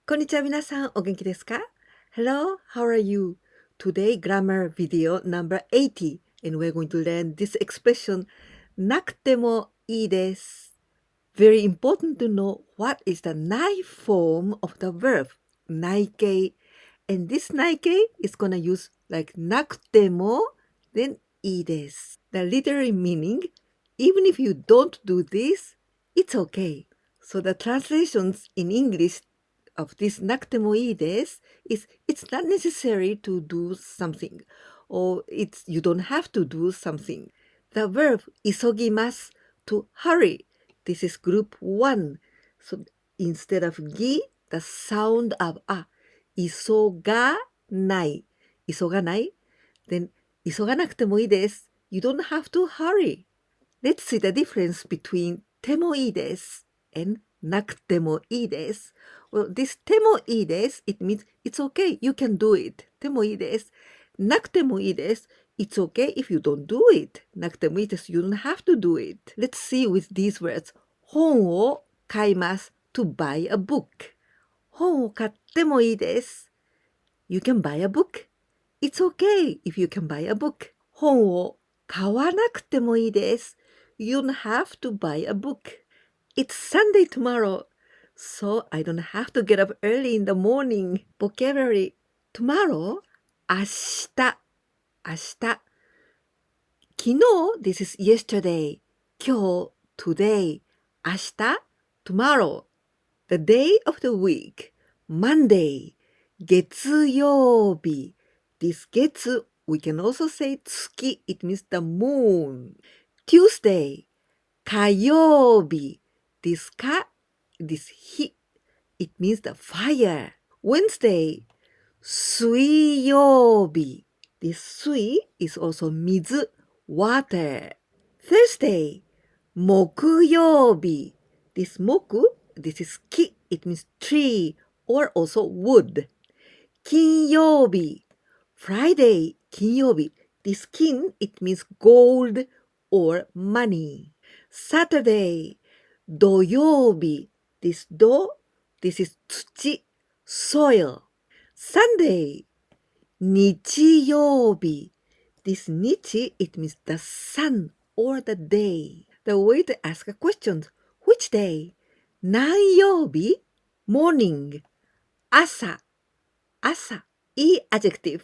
こんにちは皆さん、お元気ですか? Hello, how are you? Today grammar video number 80 and we're going to learn this expression なくてもいいです. Very important to know what is the ない form of the verb ない形 and this ない形 is gonna use like なくても then いいです. The literary meaning, even if you don't do this, it's okay. So the translations in English of this なくてもいいです is it's not necessary to do something or you don't have to do something. The verb 急ぎます to hurry. This is group 1. So instead of ぎ the sound of 急がない 急がない then 急がなくてもいいです You don't have to hurry. Let's see the difference between てもいいです and なくてもいいです Well, this てもいいです it means it's okay, you can do it てもいいですなくてもいいです It's okay if you don't do it なくてもいいです You don't have to do it Let's see with these words 本を買います to buy a book 本を買ってもいいです You can buy a book It's okay if you can buy a book 本を買わなくてもいいです You don't have to buy a book It's Sunday tomorrow, so I don't have to get up early in the morning. Vocabulary tomorrow, 明日、明日。昨日 this is yesterday. 今日 today. 明日 tomorrow. The day of the week, Monday. 月曜日 this 月 we can also say 月 it means the moon. Tuesday. 火曜日This か this 日 it means the fire. Wednesday 水曜日 this 水 is also 水 water. Thursday 木曜日 this 木 this is 木 it means tree or also wood. 金曜日 Friday 金曜日 this 金 it means gold or money. Saturday土曜日 this 土 this is 土 soil. Sunday 日曜日 this 日 it means the sun or the day. The way to ask a question which day 何曜日 morning 朝 いい adjective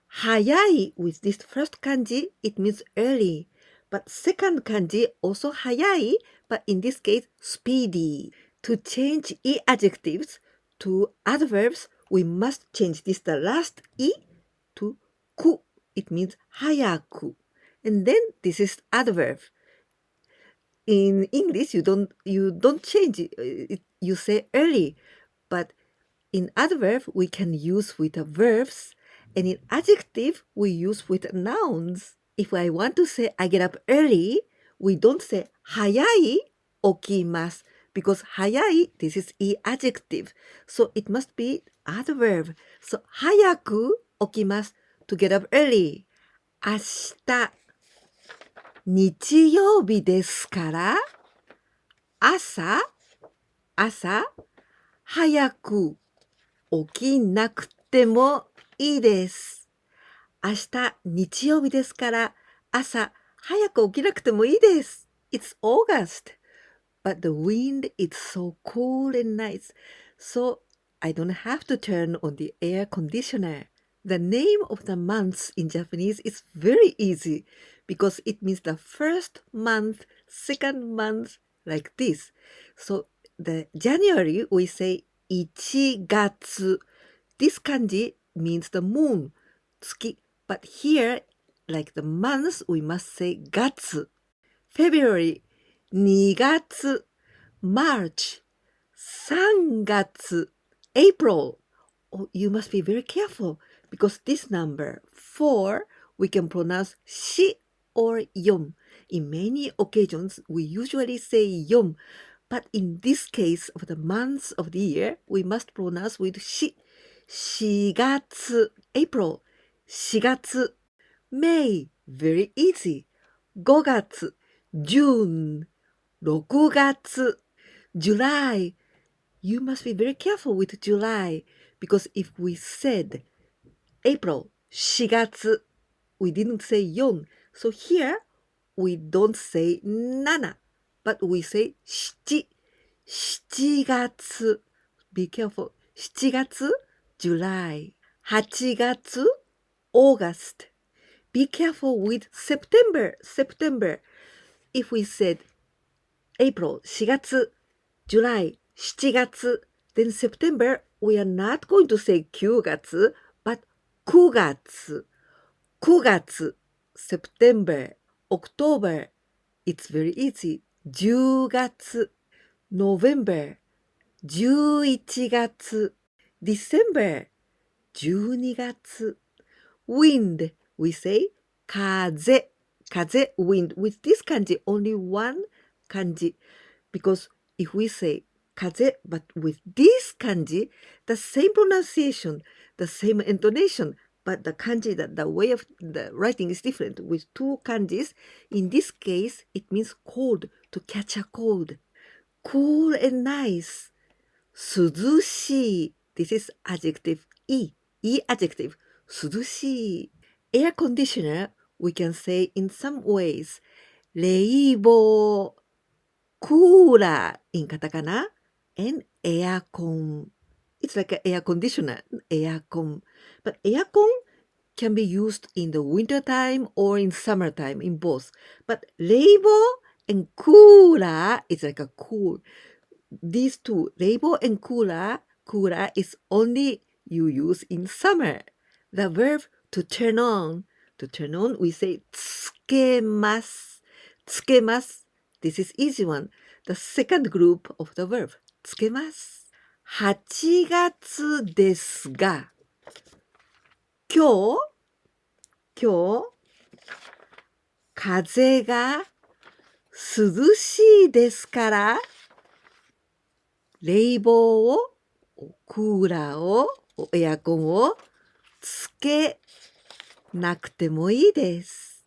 早い with this first kanji it means early but second kanji also 早い but in this case speedy. To change e adjectives to adverbs we must change this the last e to ku. It means 早く and then this is adverb. In English you don't change it, you say early, but in adverb we can use with the verbs and in adjective we use with nouns. If I want to say I get up early, we don't say 早い起きます because 早い this is e adjective. So it must be adverb. So 早く起きます to get up early. 明日日曜日ですから朝早く起きなくてもいいです。明日日曜日ですから朝早く起きなくてもいいです。It's August, but the wind is so cool and nice, so I don't have to turn on the air conditioner. The name of the months in Japanese is very easy because it means the first month, second month, like this. So the January we say 1月. This kanji means the moon, 月. But here, like the months, we must say 月. February, 2月. March, 3月. April. Oh, you must be very careful because this number 4 we can pronounce し or 4. In many occasions, we usually say 4, but in this case of the months of the year, we must pronounce with し. 4月 April 4月 May very easy 5月 June 6月 July You must be very careful with July because if we said April, 4月, we didn't say 4. So here, we don't say 7, but we say 7. 7月. Be careful. 7月, July. 8月, August. Be careful with September. September. If we said April, 4月, July, 7月, then September, we are not going to say 9月, but 9月. 9月, September, October. It's very easy. 10月, November. 11月, December. 12月. Wind, we say 風. 風, wind. With this kanji, only one kanji. Because if we say 風, but with this kanji, the same pronunciation, the same intonation, but the kanji, the way of the writing is different. With two kanjis, in this case, it means cold, to catch a cold. Cool and nice. 涼しい. This is adjective いい adjective. 涼しい. Air conditioner, we can say in some ways. 冷房. Cooler in katakana. And aircon. It's like an air conditioner, aircon. But aircon can be used in the winter time or in summertime, in both. But 冷房 and cooler is like a cool. These two, 冷房 and cooler is only you use in summer. The verb to turn on. To turn on, we say つけます. つけます. This is easy one. The second group of the verb. つけます。8月ですが、今日、風が涼しいですから、冷房を、クーラーを、エアコンをつけなくてもいいです。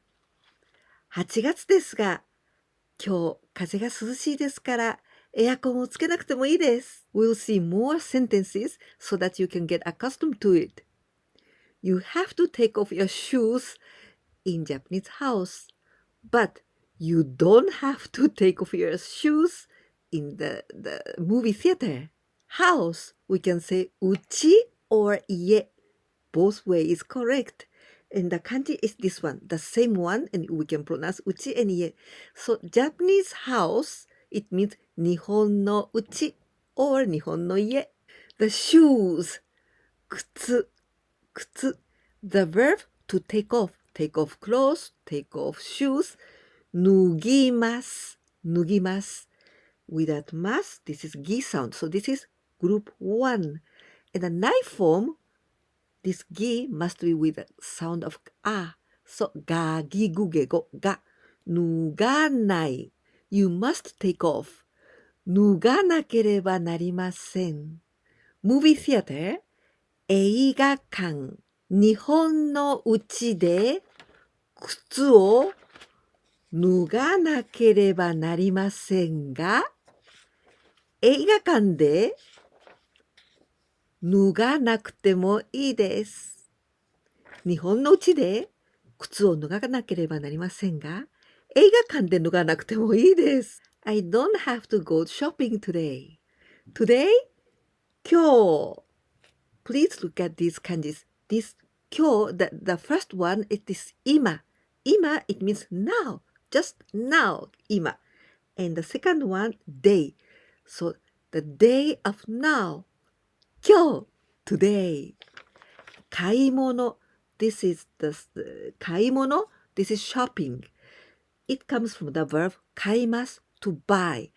8月ですが、今日風が涼しいですから、エアコンをつけなくてもいいです。We'll see more sentences so that you can get accustomed to it. You have to take off your shoes in Japanese house, but you don't have to take off your shoes in the movie theater. House, we can say 家 or 家. Both way is correct. And the kanji is this one, the same one, and we can pronounce 家 and 家. So Japanese house, it means 日本の家 or 日本の家. The shoes, 靴. The verb to take off clothes, take off shoes. 脱ぎます. Without mas, this is gi sound. So this is group 1. And the knife form, this gi must be with the sound of a. So ga, gi, gu, ge, go, ga. 脱がない. You must take off. 脱がなければなりません. Movie theater, 映画館。日本のうちで靴を脱がなければなりませんが、映画館で脱がなくてもいいです。日本のうちで靴を脱がなければなりませんが、映画館で脱がなくてもいいです。I don't have to go shopping today. Today, 今日。Please look at these kanjis. This 今日, the first one is this 今. 今, it means now. Just now, 今. And the second one, day. So, the day of now. 今日, today. 買い物. This is the 買い物. This is shopping. It comes from the verb 買います to buy.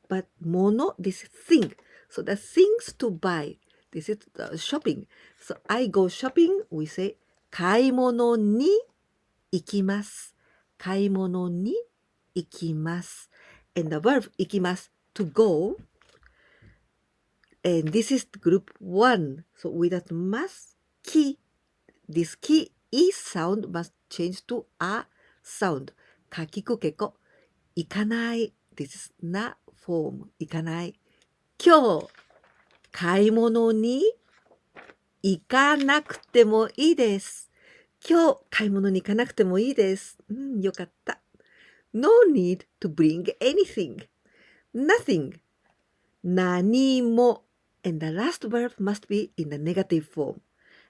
But 物, this is thing. So, the things to buy. This is the shopping. So, I go shopping. We say 買い物に行きます。買い物に行きます。And the verb 行きます to go. And this is group 1. So, without must, き. This き E sound must change to a sound. かきくけこ。行かない。This is な form. 行かない。今日。買い物に行かなくてもいいです。今日買い物に行かなくてもいいです。よかった。No need to bring anything. Nothing. 何も and the last verb must be in the negative form.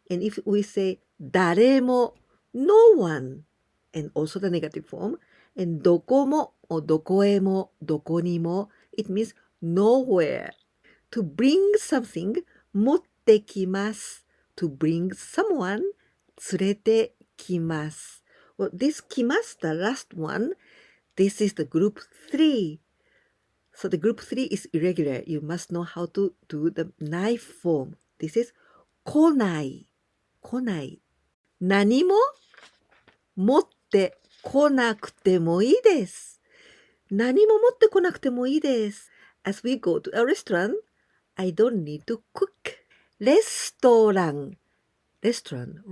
And if we say 誰も no one and also the negative form and どこも or どこへもどこにも it means nowhere. To bring something 持ってきます。To bring someone 連れてきます。Well, this 来ます the last one. This is the group 3. So the group 3 is irregular. You must know how to do the knife form. This is 来ない。来ない。何も持ってこなくてもいいです。何も持ってこなくてもいいです。As we go to a restaurant, I don't need to cook. レストラン。restaurant.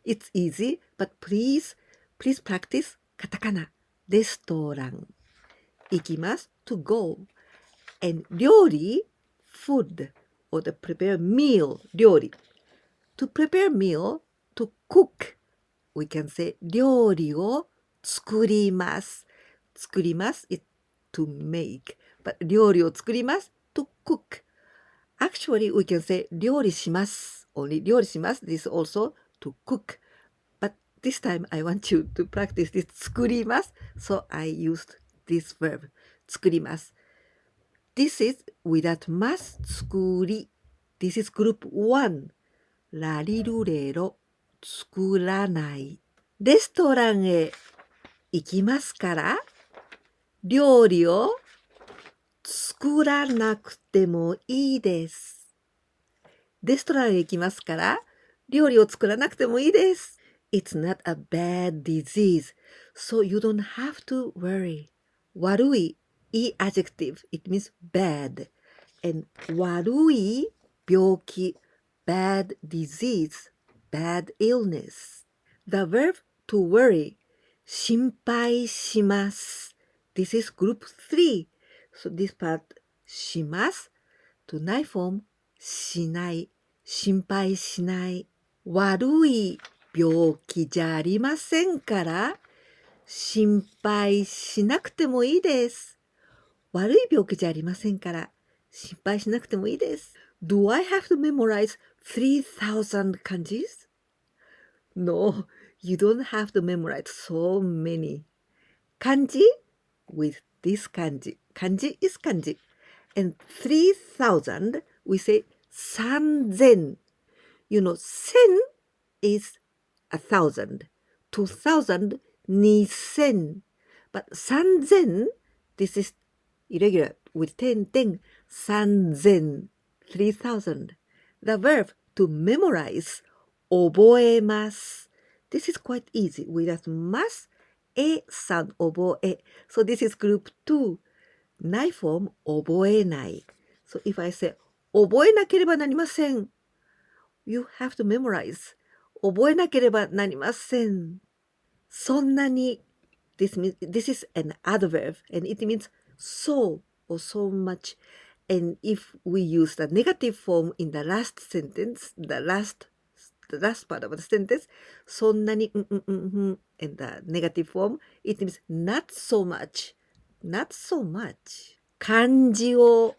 It's easy, but please practice カタカナ。レストラン。行きます。to go. And 料理 food or the prepare meal 料理。To prepare meal, to cook. We can say 料理を作ります。作ります is to make. But 料理を作ります to cook. Actually, we can say 料理します。Only 料理します This also to cook. But this time I want you to practice this 作ります。So I used this verb 作ります。This is without ます。作り。This is group 1. ラリルレロ。作らない。レストランへ行きますから料理を作らなくてもいいです。レストランへ行きますから料理を作らなくてもいいです。It's not a bad disease, so you don't have to worry. 悪い い adjective, it means bad. And 悪い病気 bad disease, bad illness. The verb to worry 心配します。This is group 3. So this part します to knife form しない心配しない悪い病気じゃありませんから心配しなくてもいいです。悪い病気じゃありませんから心配しなくてもいいです。Do I have to memorize 3,000 kanjis? No, you don't have to memorize so many. Kanji with this kanji. Kanji is kanji. And 3,000, we say 3,000. You know, 1000 is 1,000. 2,000, 2,000. But 3,000, this is irregular with 10, 3,000, 3,000. The verb to memorize 覚えます。This is quite easy. Without ます、a sound 覚え。So this is group 2. ないform 覚えない。So if I say 覚えなければなりません。You have to memorize. 覚えなければなりません。そんなに this is an adverb and it means so or so much. And if we use the negative form in the last sentence, the last part of the sentence, そんなにin the negative form, it means not so much. Not so much. 漢字を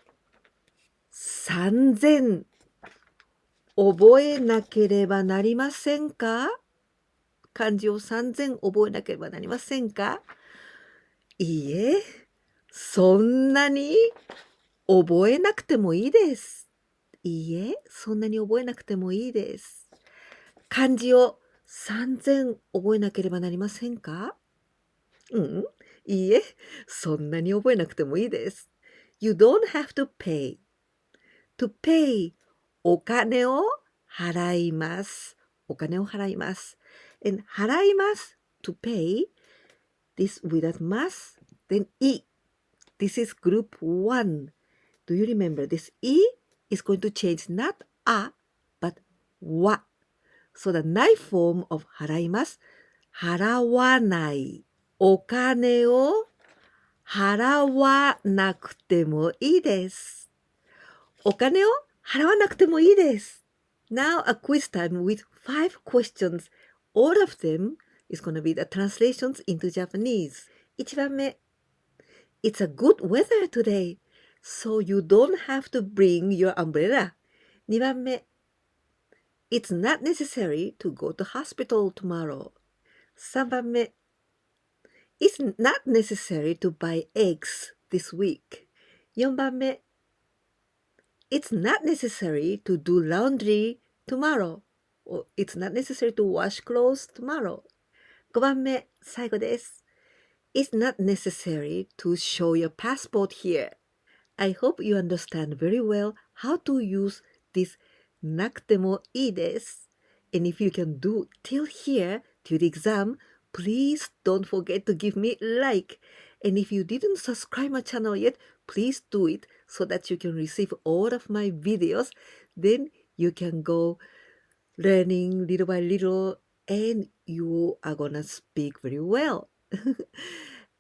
3000覚えなければなりませんか？漢字を3000覚えなければなりませんか？いいえ、そんなに覚えなくてもいいです。いいえ、そんなに覚えなくてもいいです。漢字を3000覚えなければなりませんか？いいえ、そんなに覚えなくてもいいです。You don't have to pay. To pay お金を払います。お金を払います。And 払います to pay this without ます then い this is group 1. Do you remember this い is going to change not あ but わ So the knife form of 払います払わないお金を払わなくてもいいです。お金を払わなくてもいいです。Now a quiz time with 5 questions. All of them is going to be the translations into Japanese. 1番目。It's a good weather today, so you don't have to bring your umbrella. 2番目。It's not necessary to go to hospital tomorrow. 3番目。It's not necessary to buy eggs this week. 4番目。It's not necessary to do laundry tomorrow. Or it's not necessary to wash clothes tomorrow. 5番目、最後です。It's not necessary to show your passport here. I hope you understand very well how to use this なくてもいいです。And if you can do till here, till the exam, please don't forget to give me like. And if you didn't subscribe my channel yet, please do it so that you can receive all of my videos. Then you can go learning little by little and you are gonna speak very well.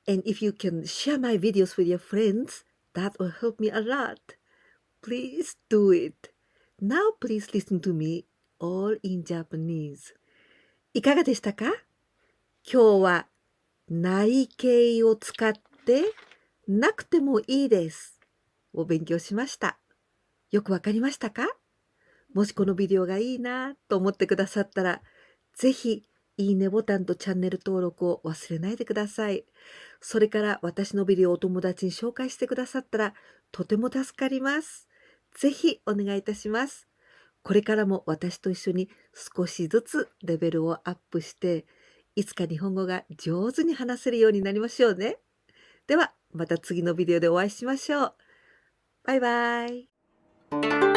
And if you can share my videos with your friends, that will help me a lot. Please do it. Now please listen to me all in Japanese. いかがでしたか？今日は内形を使ってなくてもいいですを勉強しました。よくわかりましたか？もしこのビデオがいいなと思ってくださったら、ぜひいいねボタンとチャンネル登録を忘れないでください。それから私のビデオをお友達に紹介してくださったらとても助かります。ぜひお願いいたします。これからも私と一緒に少しずつレベルをアップして、いつか日本語が上手に話せるようになりましょうね。ではまた次のビデオでお会いしましょう。バイバイ。